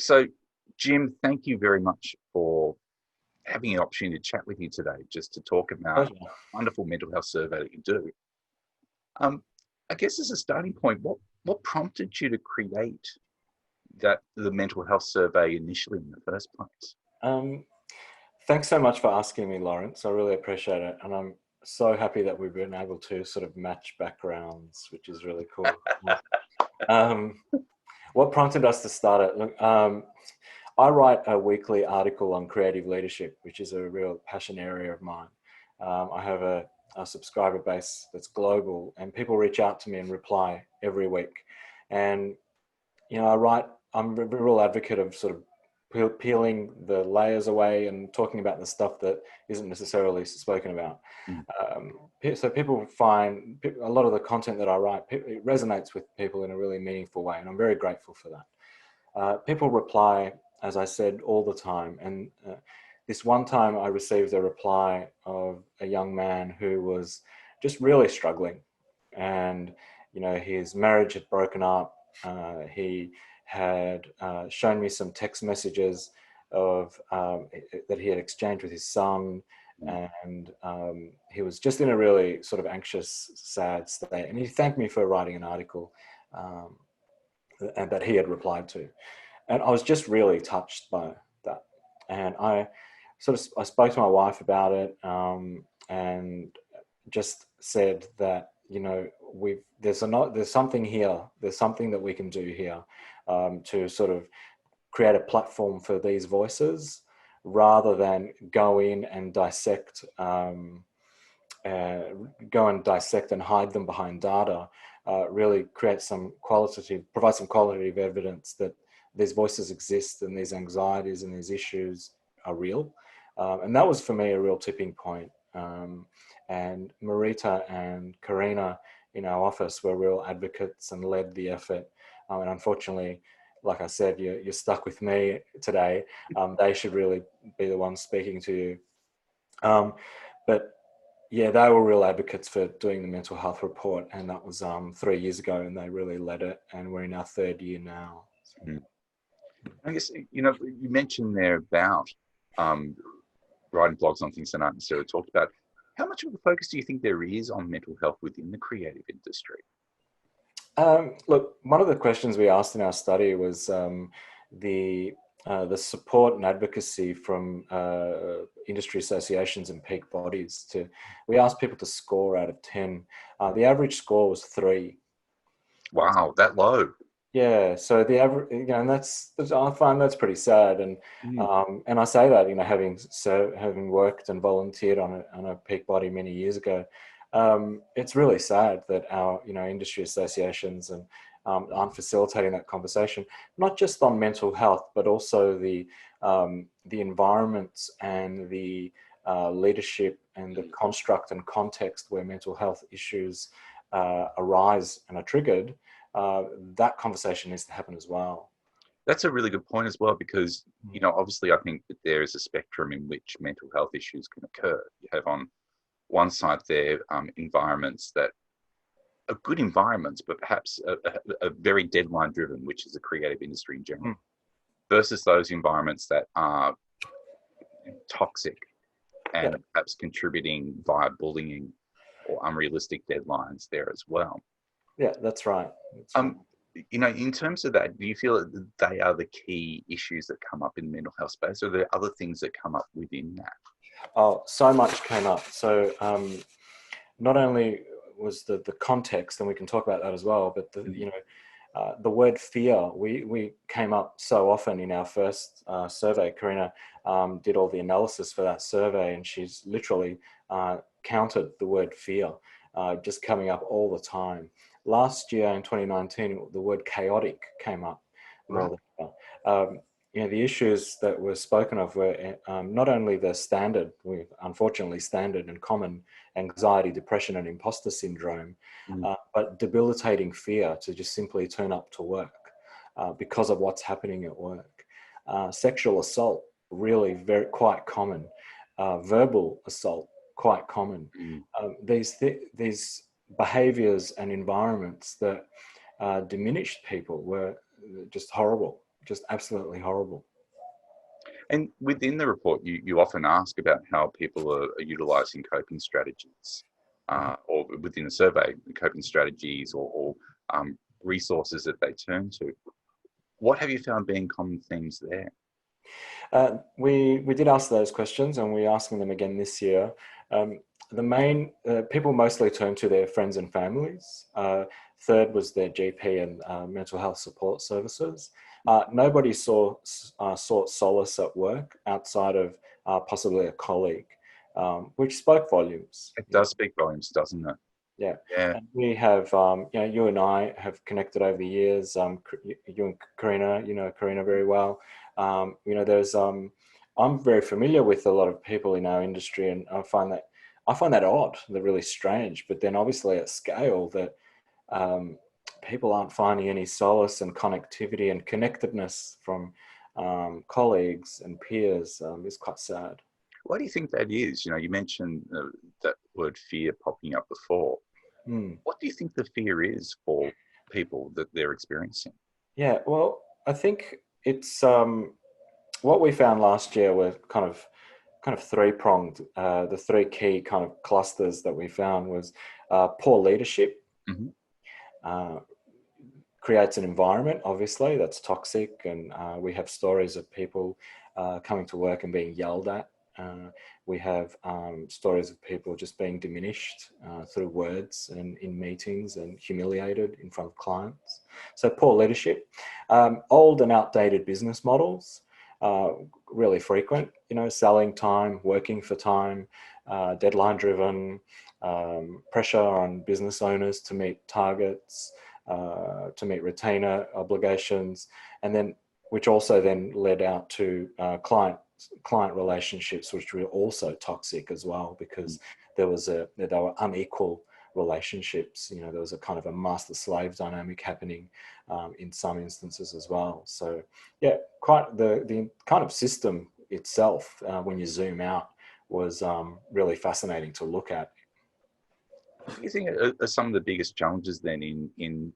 So, Jim, thank you very much for having an opportunity to chat with you today, just to talk about Pleasure. a wonderful mental health survey that you do. Um, I guess as a starting point, what prompted you to create the mental health survey initially in the first place? Um, Thanks so much for asking me, Lawrence. I really appreciate it. And I'm so happy that we've been able to sort of match backgrounds, which is really cool. Um, what prompted us to start it? Look, I write a weekly article on creative leadership, which is a real passion area of mine. I have a subscriber base that's global, and people reach out to me and reply every week. And I'm a real advocate of sort of peeling the layers away and talking about the stuff that isn't necessarily spoken about. Mm. So people find a lot of the content that I write, it resonates with people in a really meaningful way, and I'm very grateful for that. People reply, as I said, all the time. And this one time I received a reply of a young man who was just really struggling. And, his marriage had broken up. He had shown me some text messages of that he had exchanged with his son. Mm. And he was just in a really sort of anxious, sad state. And he thanked me for writing an article um, and that he had replied to. And I was just really touched by that. And I spoke to my wife about it, and just said that, there's something here, there's something that we can do here, to sort of create a platform for these voices rather than go in and uh, dissect and hide them behind data. Really provide some qualitative evidence that these voices exist and these anxieties and these issues are real. And that was for me a real tipping point. And Marita and Karina in our office were real advocates and led the effort. And unfortunately, like I said, you're stuck with me today. They should really be the ones speaking to you. But yeah, they were real advocates for doing the mental health report, and that was 3 years ago, and they really led it, and we're in our third year now. So, Mm. I guess you mentioned there about um, writing blogs on things that aren't necessarily talked about. How much of a focus do you think there is on mental health within the creative industry? look, one of the questions we asked in our study was the the support and advocacy from industry associations and peak bodies. We asked people to score out of 10. The average score was 3. Wow, that low. Yeah, so the average, and I find that's pretty sad, Mm. and I say that, having worked and volunteered on a peak body many years ago, it's really sad that our industry associations and aren't facilitating that conversation, not just on mental health, but also the environments and the leadership and the construct and context where mental health issues arise and are triggered. uh, that conversation needs to happen as well. That's a really good point as well, because, Mm. obviously I think that there is a spectrum in which mental health issues can occur. You have on one side there environments that are good environments, but perhaps are very deadline driven, which is the creative industry in general, Mm. versus those environments that are toxic Yeah, and perhaps contributing via bullying or unrealistic deadlines there as well. yeah, that's right. That's right. Um, in terms of that, do you feel that they are the key issues that come up in the mental health space, or are there other things that come up within that? Oh, so much came up. So not only was the context, and we can talk about that as well, but Mm. the word fear, we came up so often in our first survey. Karina did all the analysis for that survey, and she's literally counted the word fear just coming up all the time. Last year in 2019, the word chaotic came up more Right. than ever. The issues that were spoken of were not only the standard, unfortunately standard and common anxiety, depression, and imposter syndrome, Mm. but debilitating fear to just simply turn up to work because of what's happening at work. Sexual assault, really very quite common. Verbal assault, quite common. Mm. These behaviours and environments that diminished people were just horrible. just absolutely horrible. And within the report, you often ask about how people are utilizing coping strategies, Mhm. or within the survey, coping strategies resources that they turn to. What have you found being common themes there? We did ask those questions, and we're asking them again this year. The main people mostly turn to their friends and families. Third was their GP and mental health support services. Nobody sought solace at work outside of possibly a colleague, which spoke volumes. It does speak volumes, doesn't it? Yeah, Yeah. and we have, you and I have connected over the years. You and Karina, you know Karina very well. There's, I'm very familiar with a lot of people in our industry, and I find that odd, that really strange. But then, obviously, at scale, that um, people aren't finding any solace and connectivity and connectedness from colleagues and peers is quite sad. What do you think that is? You mentioned that word fear popping up before. Hmm. What do you think the fear is for people that they're experiencing? Yeah, well, I think it's what we found last year were kind of three pronged. The three key kind of clusters that we found was poor leadership. Hmm. Uh, Creates an environment, obviously, that's toxic, and we have stories of people coming to work and being yelled at. Uh, we have stories of people just being diminished through words and in meetings and humiliated in front of clients. So poor leadership, old and outdated business models, uh, really frequent. Selling time, working for time, deadline driven, pressure on business owners to meet targets, to meet retainer obligations, and then which also then led out to client relationships, which were also toxic as well, because there were unequal relationships. There was a kind of a master slave dynamic happening in some instances as well. So yeah, quite the kind of system itself, when you zoom out, was really fascinating to look at. What do you think are some of the biggest challenges then in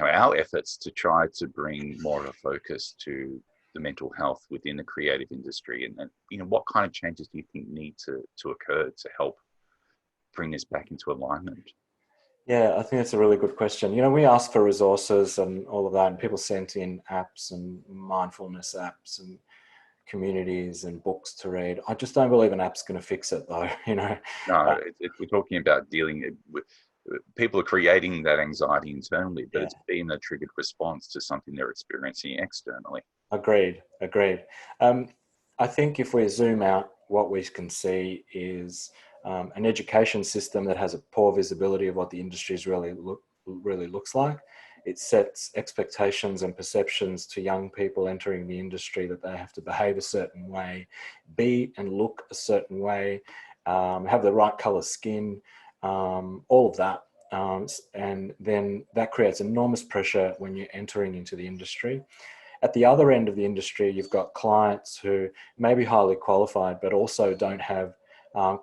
our efforts to try to bring more of a focus to the mental health within the creative industry, and what kind of changes do you think need to occur to help bring this back into alignment? Yeah, I think that's a really good question. We asked for resources and all of that, and people sent in apps and mindfulness apps and communities and books to read. I just don't believe an app's going to fix it, though. No, Uh, we're talking about dealing with people are creating that anxiety internally, but yeah, it's being a triggered response to something they're experiencing externally. agreed, agreed. Um, I think if we zoom out, what we can see is an education system that has a poor visibility of what the industries really looks like. It sets expectations and perceptions to young people entering the industry that they have to behave a certain way, be and look a certain way, have the right color skin, all of that. And then that creates enormous pressure when you're entering into the industry. At the other end of the industry, you've got clients who may be highly qualified, but also don't have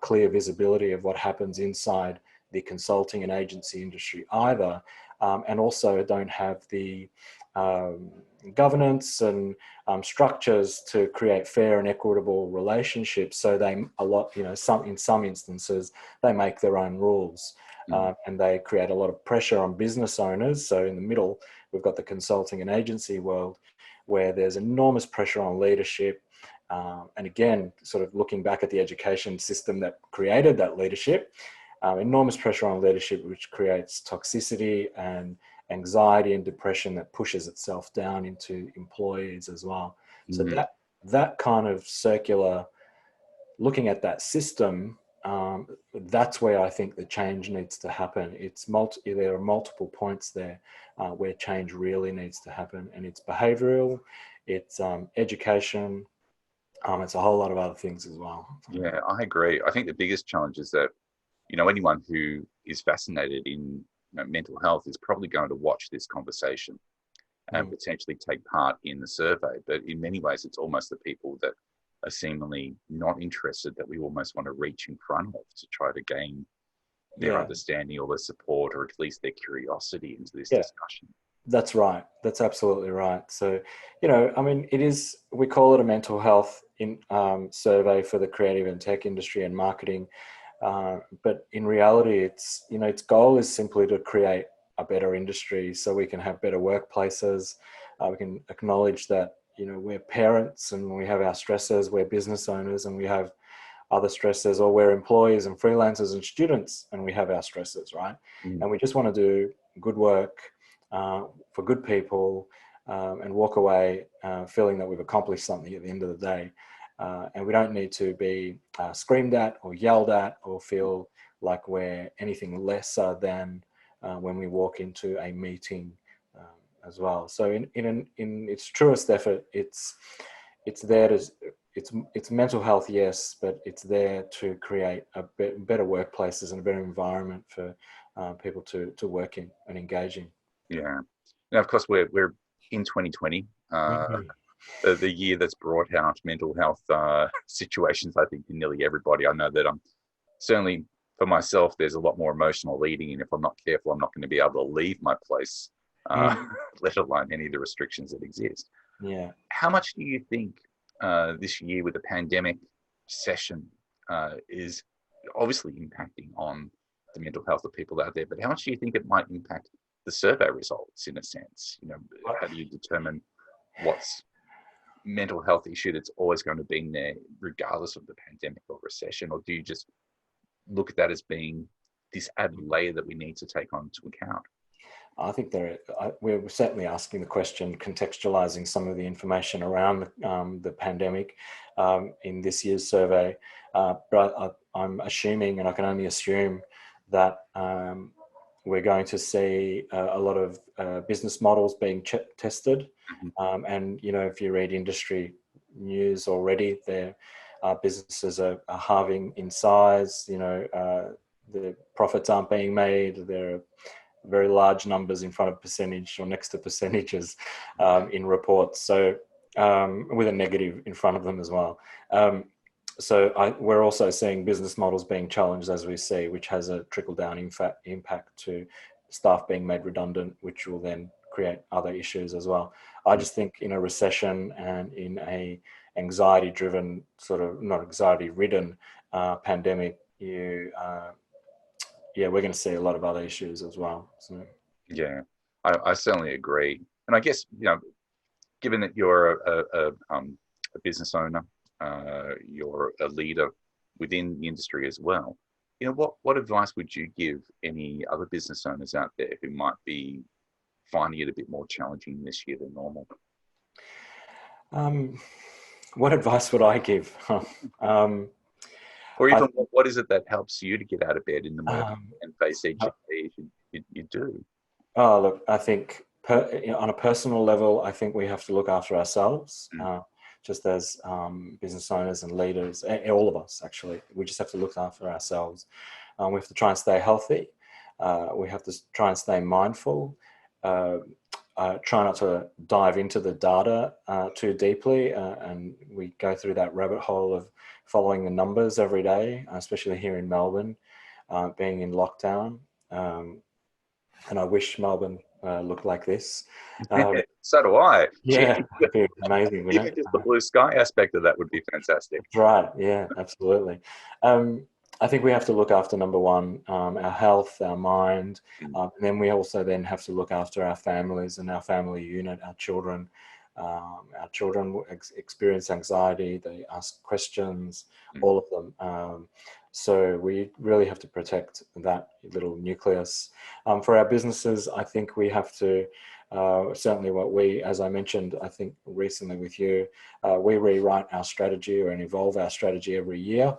clear visibility of what happens inside the consulting and agency industry either, and also don't have the um, governance and structures to create fair and equitable relationships. So in some instances, they make their own rules. Mm. And they create a lot of pressure on business owners. So in the middle, we've got the consulting and agency world, where there's enormous pressure on leadership. And again, sort of looking back at the education system that created that leadership, enormous pressure on leadership, which creates toxicity and anxiety and depression that pushes itself down into employees as well. So Mm. that kind of circular, looking at that system, that's where I think the change needs to happen. There are multiple points there where change really needs to happen, and it's behavioural, it's education, it's a whole lot of other things as well. Yeah, I agree. I think the biggest challenge is that anyone who is fascinated in mental health is probably going to watch this conversation and Mm. potentially take part in the survey. But in many ways, it's almost the people that are seemingly not interested that we almost want to reach in front of to try to gain their Yeah, understanding or their support or at least their curiosity into this yeah. discussion. That's right. That's absolutely right. So, I mean, we call it a mental health survey for the creative and tech industry and marketing. But in reality, its goal is simply to create a better industry so we can have better workplaces. We can acknowledge that, we're parents and we have our stressors, we're business owners and we have other stressors, or we're employees and freelancers and students and we have our stressors, right? Mm. And we just want to do good work for good people, and walk away feeling that we've accomplished something at the end of the day. And we don't need to be screamed at or yelled at or feel like we're anything lesser than when we walk into a meeting as well. So in its truest effort, it's there to it's mental health, yes, but it's there to create better workplaces and a better environment for people to work in and engage in. Yeah. Now, of course, we're in 2020, Mhm. the year that's brought out mental health situations. I think in nearly everybody. I know that I'm certainly for myself. There's a lot more emotional eating, and if I'm not careful, I'm not going to be able to leave my place, uh, Mm. let alone any of the restrictions that exist. Yeah. How much do you think this year with the pandemic session is obviously impacting on the mental health of people out there, but how much do you think it might impact the survey results in a sense? How do you determine what's mental health issue that's always going to be there regardless of the pandemic or recession, or do you just look at that as being this added layer that we need to take on to account? I think we're certainly asking the question, contextualizing some of the information around the pandemic in this year's survey. But I'm assuming, and I can only assume, that we're going to see a lot of business models being tested. Mhm. And, if you read industry news already, their businesses are halving in size. The profits aren't being made. There are very large numbers in front of percentage or next to percentages in reports. So with a negative in front of them as well. We're also seeing business models being challenged as we see, which has a trickle down impact to staff being made redundant, which will then create other issues as well. I just think in a recession and in a anxiety driven not anxiety ridden pandemic, we're going to see a lot of other issues as well. So. Yeah, I certainly agree. And I guess, given that you're a business owner, you're a leader within the industry as well, what advice would you give any other business owners out there who might be finding it a bit more challenging this year than normal? Um, what advice would I give? um, Or I even what is it that helps you to get out of bed in the morning um, and face each day as you do? oh look, I think on a personal level, I think we have to look after ourselves, Mm. just as business owners and leaders, all of us actually. We just have to look after ourselves. We have to try and stay healthy. We have to try and stay mindful. Uh, try not to dive into the data too deeply, and we go through that rabbit hole of following the numbers every day, especially here in Melbourne, being in lockdown. Um, and I wish Melbourne looked like this. Um, So do I. yeah, Gee, it'd be amazing, wouldn't even it? just the blue sky aspect of that would be fantastic. That's right. Yeah, absolutely. Um, I think we have to look after number one, our health, our mind, Mm. and then we also then have to look after our families and our family unit, our children. Our children experience anxiety. They ask questions, Mm. all of them. So we really have to protect that little nucleus. For our businesses, I think we have to certainly as I mentioned, I think recently with you, we rewrite our strategy and evolve our strategy every year.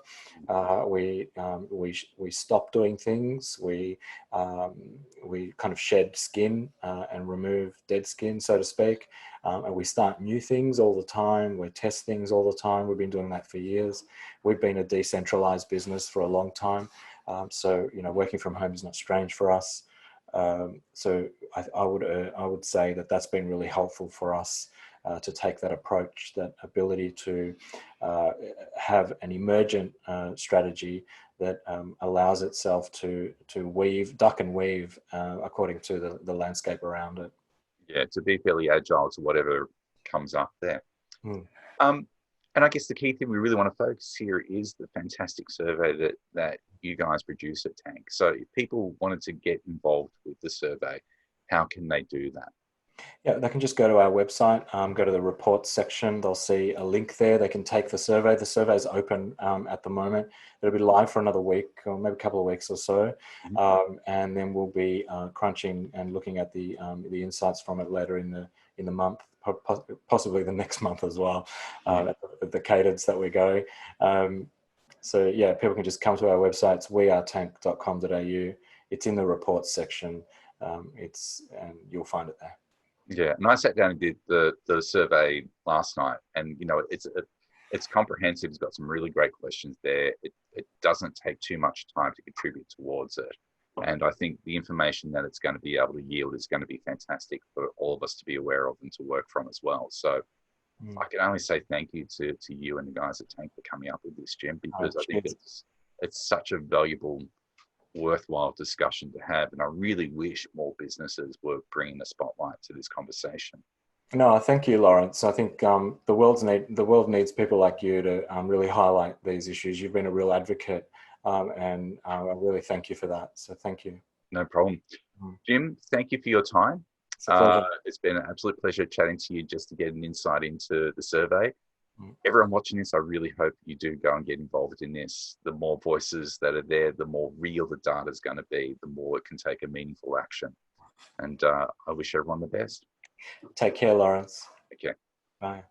We stop doing things. We kind of shed skin and remove dead skin, so to speak. And we start new things all the time. We test things all the time. We've been doing that for years. We've been a decentralized business for a long time. So working from home is not strange for us. So I would say that that's been really helpful for us to take that approach, that ability to have an emergent strategy that allows itself to duck and weave according to the landscape around it. Yeah, to be fairly agile to whatever comes up there. Mm. Um, and I guess the key thing we really want to focus here is the fantastic survey that you guys produce at Tank. So if people wanted to get involved with the survey, how can they do that? Yeah, they can just go to our website, go to the reports section. They'll see a link there. They can take the survey. The survey is open at the moment. It'll be live for another week or maybe a couple of weeks or so. Mhm. And then we'll be crunching and looking at the insights from it later in the month, possibly the next month as well, Yeah. at the cadence that we're going. So yeah, people can just come to our website. It's wearetank.com.au. It's in the reports section. And you'll find it there. Yeah, and I sat down and did the survey last night, and it's comprehensive. It's got some really great questions there. It doesn't take too much time to contribute towards it, and I think the information that it's going to be able to yield is going to be fantastic for all of us to be aware of and to work from as well. So I can only say thank you to you and the guys at Tank for coming up with this, Jim, because I think Cheers. it's such a valuable, worthwhile discussion to have. And I really wish more businesses were bringing the spotlight to this conversation. No, thank you, Lawrence. I think the world needs people like you to really highlight these issues. You've been a real advocate, and I really thank you for that. So thank you. No problem. Mm. Jim, thank you for your time. It's a pleasure. It's been an absolute pleasure chatting to you just to get an insight into the survey. Mm. Everyone watching this, I really hope you do go and get involved in this. The more voices that are there, the more real the data is going to be, the more it can take a meaningful action. And I wish everyone the best. Take care, Lawrence. Okay. Bye.